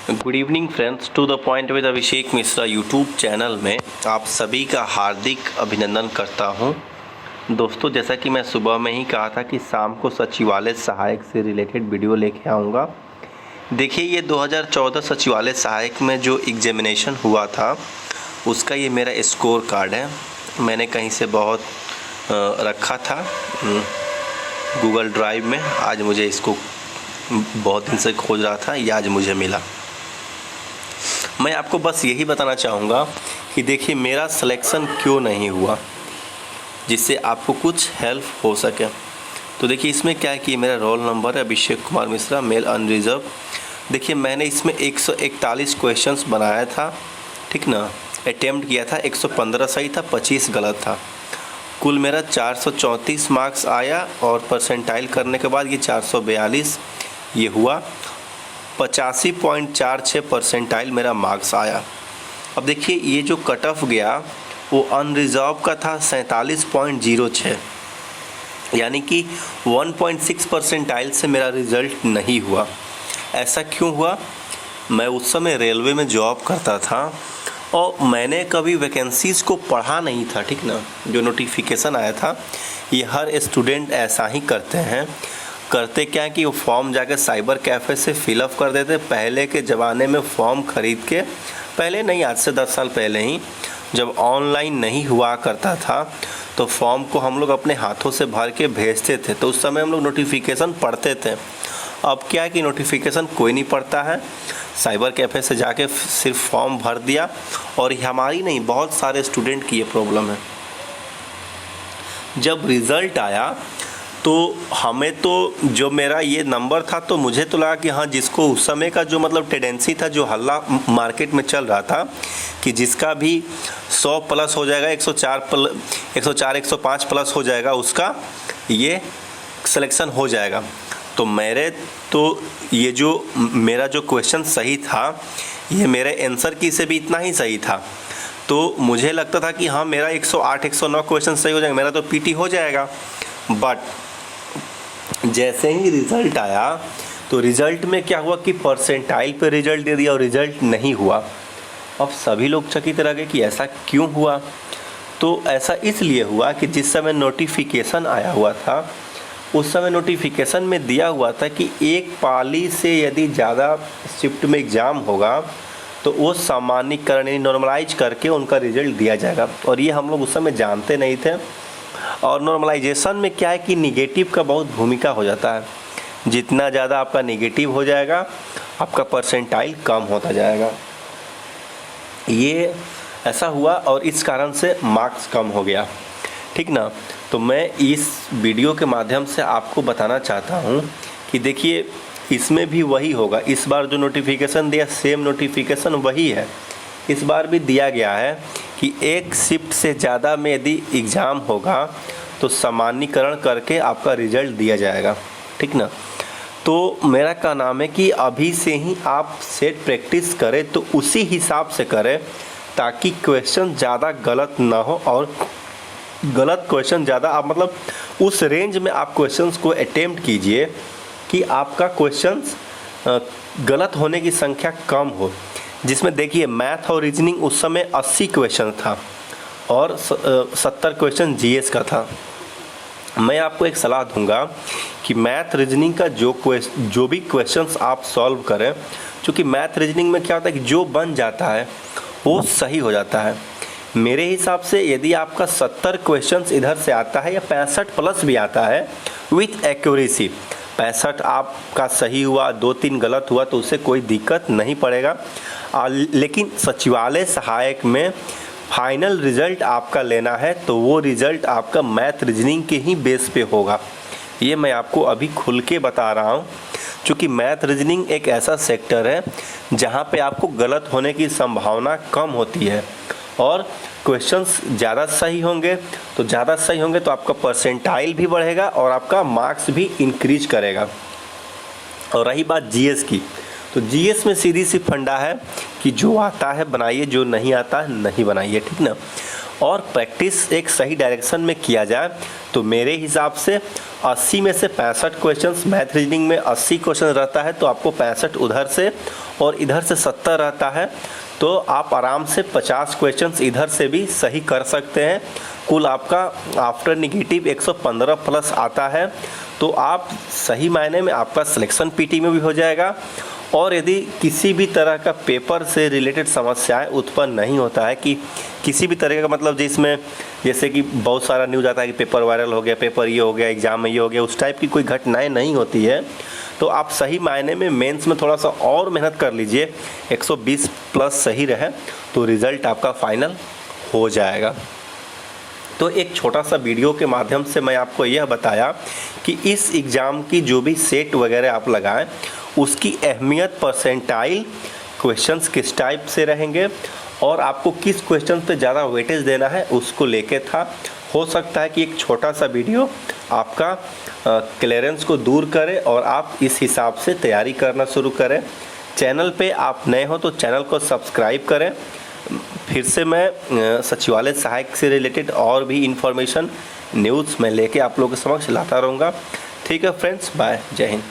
Good evening friends, to the point with Abhishek Mishra YouTube channel में आप सभी का हार्दिक अभिनंदन करता हूं। दोस्तों, जैसा कि मैं सुबह में ही कहा था कि शाम को सचिवालय सहायक से रिलेटेड वीडियो लेके आऊंगा। देखिए, ये 2014 सचिवालय सहायक में जो एग्जामिनेशन हुआ था उसका ये मेरा स्कोर कार्ड है। मैंने कहीं से बहुत रखा था गूगल ड्राइव में। आज मुझे इसको बहुत दिन से खोज रहा था, ये आज मुझे मिला। मैं आपको बस यही बताना चाहूँगा कि देखिए मेरा सिलेक्शन क्यों नहीं हुआ, जिससे आपको कुछ हेल्प हो सके। तो देखिए इसमें क्या है कि मेरा रोल नंबर है अभिषेक कुमार मिश्रा, मेल अनरिजर्व। देखिए मैंने इसमें 141 क्वेश्चंस बनाया था, ठीक ना। अटेम्प्ट किया था, 115 सही था, 25 गलत था। कुल मेरा 434 मार्क्स आया और परसेंटाइल करने के बाद ये 442 ये हुआ। 85.46 परसेंटाइल मेरा मार्क्स आया। अब देखिए ये जो कट ऑफ गया वो अनरिजर्व का था 47.06, यानी कि 1.6 परसेंटाइल से मेरा रिज़ल्ट नहीं हुआ। ऐसा क्यों हुआ? मैं उस समय रेलवे में जॉब करता था और मैंने कभी वैकेंसीज़ को पढ़ा नहीं था, ठीक ना। जो नोटिफिकेशन आया था, ये हर स्टूडेंट ऐसा ही करते हैं। करते क्या कि वो फॉर्म जाके साइबर कैफ़े से फिलअप कर देते। पहले के ज़माने में फॉर्म ख़रीद के, पहले नहीं, आज से 10 साल पहले ही, जब ऑनलाइन नहीं हुआ करता था तो फॉर्म को हम लोग अपने हाथों से भर के भेजते थे। तो उस समय हम लोग नोटिफिकेशन पढ़ते थे। अब क्या है कि नोटिफिकेशन कोई नहीं पढ़ता है, साइबर कैफ़े से जाके सिर्फ फॉर्म भर दिया। और हमारी नहीं, बहुत सारे स्टूडेंट की ये प्रॉब्लम है। जब रिज़ल्ट आया तो हमें तो जो मेरा ये नंबर था, तो मुझे तो लगा कि हाँ, जिसको उस समय का जो मतलब टेंडेंसी था, जो हल्ला मार्केट में चल रहा था कि जिसका भी 100 प्लस हो जाएगा, 104 105 प्लस हो जाएगा, उसका ये सिलेक्शन हो जाएगा। तो ये जो मेरा जो क्वेश्चन सही था, ये मेरे आंसर की से भी इतना ही सही था। तो मुझे लगता था कि हाँ, मेरा 108 109 क्वेश्चन सही हो जाएगा, मेरा तो पीटी हो जाएगा। बट जैसे ही रिज़ल्ट आया तो रिज़ल्ट में क्या हुआ कि परसेंटाइल पे रिज़ल्ट दे दिया और रिज़ल्ट नहीं हुआ। अब सभी लोग चकित रह गए कि ऐसा क्यों हुआ। तो ऐसा इसलिए हुआ कि जिस समय नोटिफिकेशन आया हुआ था, उस समय नोटिफिकेशन में दिया हुआ था कि एक पाली से यदि ज़्यादा शिफ्ट में एग्ज़ाम होगा तो वो सामान्यीकरण यानी नॉर्मलाइज करके उनका रिज़ल्ट दिया जाएगा। और ये हम लोग उस समय जानते नहीं थे। और नॉर्मलाइजेशन में क्या है कि निगेटिव का बहुत भूमिका हो जाता है। जितना ज़्यादा आपका निगेटिव हो जाएगा, आपका परसेंटाइल कम होता जाएगा। ये ऐसा हुआ और इस कारण से मार्क्स कम हो गया, ठीक ना। तो मैं इस वीडियो के माध्यम से आपको बताना चाहता हूँ कि देखिए इसमें भी वही होगा। इस बार जो नोटिफिकेशन दिया, सेम नोटिफिकेशन वही है। इस बार भी दिया गया है कि एक शिफ्ट से ज़्यादा में यदि एग्ज़ाम होगा तो सामान्यीकरण करके आपका रिज़ल्ट दिया जाएगा, ठीक ना। तो मेरा क्या नाम है कि अभी से ही आप सेट प्रैक्टिस करें, तो उसी हिसाब से करें ताकि क्वेश्चन ज़्यादा गलत ना हो। और गलत क्वेश्चन ज़्यादा आप मतलब उस रेंज में आप क्वेश्चंस को अटेम्प्ट कीजिए कि आपका क्वेश्चंस गलत होने की संख्या कम हो। जिसमें देखिए मैथ और रीजनिंग उस समय 80 क्वेश्चन था और 70 क्वेश्चन जीएस का था। मैं आपको एक सलाह दूंगा कि मैथ रीजनिंग का जो भी क्वेश्चंस आप सॉल्व करें, क्योंकि मैथ रीजनिंग में क्या होता है कि जो बन जाता है वो सही हो जाता है। मेरे हिसाब से यदि आपका 70 क्वेश्चंस इधर से आता है या 65 प्लस भी आता है विथ एक्यूरेसी, 65 आपका सही हुआ, 2-3 गलत हुआ, तो उससे कोई दिक्कत नहीं पड़ेगा। लेकिन सचिवालय सहायक में फाइनल रिज़ल्ट आपका लेना है तो वो रिज़ल्ट आपका मैथ रीजनिंग के ही बेस पे होगा। ये मैं आपको अभी खुल के बता रहा हूँ, क्योंकि मैथ रीजनिंग एक ऐसा सेक्टर है जहाँ पे आपको गलत होने की संभावना कम होती है। और क्वेश्चंस ज़्यादा सही होंगे तो आपका परसेंटाइल भी बढ़ेगा और आपका मार्क्स भी इंक्रीज करेगा। और रही बात जीएस की, तो जीएस में सीधी सी फंडा है कि जो आता है बनाइए, जो नहीं आता है नहीं बनाइए, ठीक ना। और प्रैक्टिस एक सही डायरेक्शन में किया जाए तो मेरे हिसाब से 80 में से 65 क्वेश्चंस, मैथ रीजनिंग में 80 क्वेश्चन रहता है तो आपको 65 उधर से और इधर से 70 रहता है, तो आप आराम से 50 क्वेश्चंस इधर से भी सही कर सकते हैं। कुल आपका आफ्टर निगेटिव 115 प्लस आता है, तो आप सही मायने में आपका सिलेक्शन पीटी में भी हो जाएगा। और यदि किसी भी तरह का पेपर से रिलेटेड समस्याएं उत्पन्न नहीं होता है, कि किसी भी तरह का मतलब जिसमें जैसे कि बहुत सारा न्यूज़ आता है कि पेपर वायरल हो गया, पेपर ये हो गया, एग्ज़ाम में ये हो गया, उस टाइप की कोई घटनाएं नहीं होती है, तो आप सही मायने में मेंस में थोड़ा सा और मेहनत कर लीजिए, 120 प्लस सही रहे तो रिज़ल्ट आपका फाइनल हो जाएगा। तो एक छोटा सा वीडियो के माध्यम से मैं आपको यह बताया कि इस एग्ज़ाम की जो भी सेट वगैरह आप लगाएं, उसकी अहमियत, परसेंटाइल, क्वेश्चंस किस टाइप से रहेंगे और आपको किस क्वेश्चन पे ज़्यादा वेटेज देना है, उसको लेके था। हो सकता है कि एक छोटा सा वीडियो आपका क्लियरेंस को दूर करे और आप इस हिसाब से तैयारी करना शुरू करें। चैनल पे आप नए हो तो चैनल को सब्सक्राइब करें। फिर से मैं सचिवालय सहायक से रिलेटेड और भी इंफॉर्मेशन न्यूज़ मैं लेके आप लोगों के समक्ष लाता रहूँगा। ठीक है फ्रेंड्स, बाय, जय हिंद।